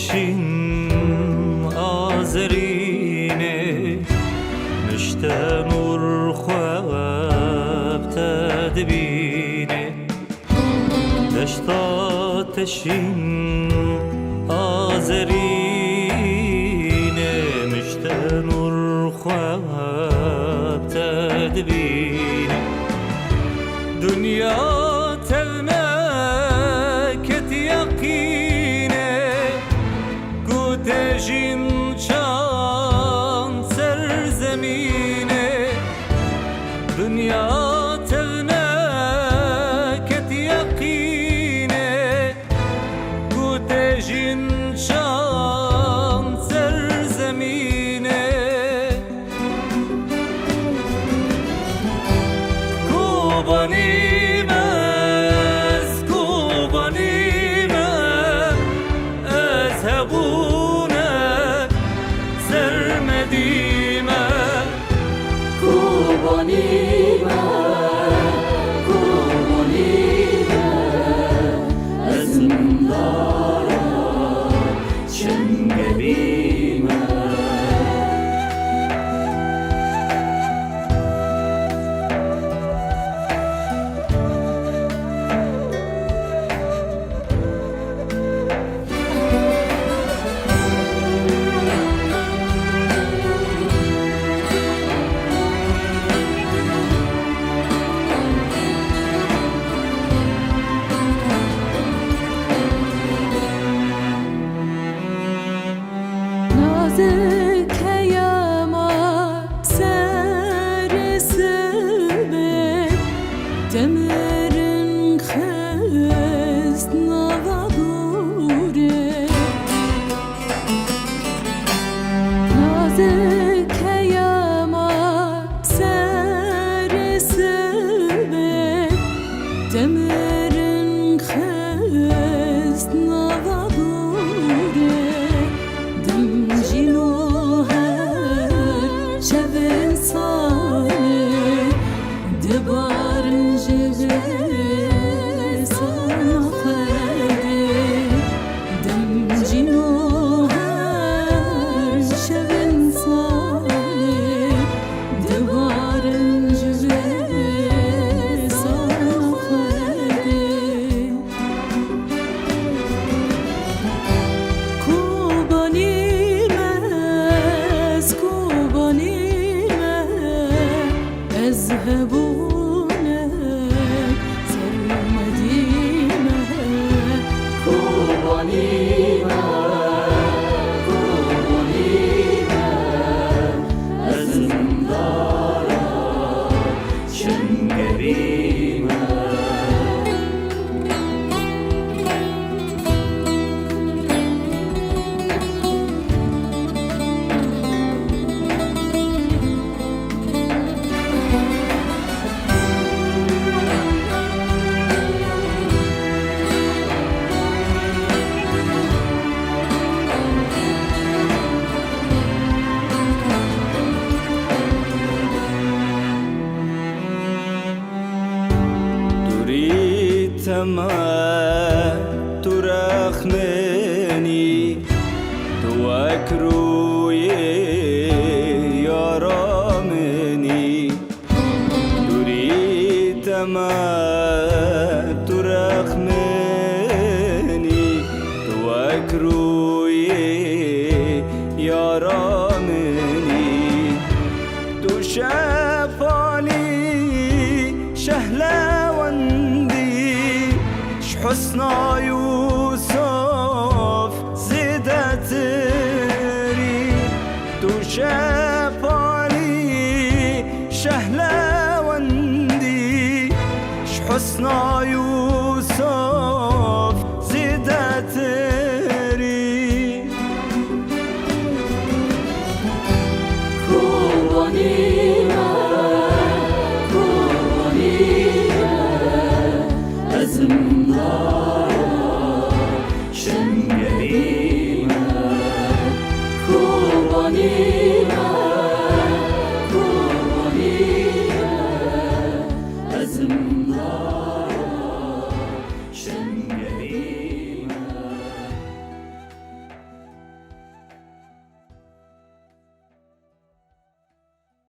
تشین آزرینه مشته نور خواب تدبینه دشتا تشین آزرینه مشته نور خواب تدبینه دنیا جین چان سرزمینه دنیا تغنکت یقینه گوت جین چان سرزمینه کوبانی از کوبانی از هبو Demerin xest navabure Naze keyama seresebe Demerin xest navabure Dimjino her şevin sane Debarın تما ترخمني توكروي يارامني دوري تما ترخمني توكروي يارامني تشافالي شهلا حسنا يوسف زدتري تشافالي شهلا وندي حسنا يوسف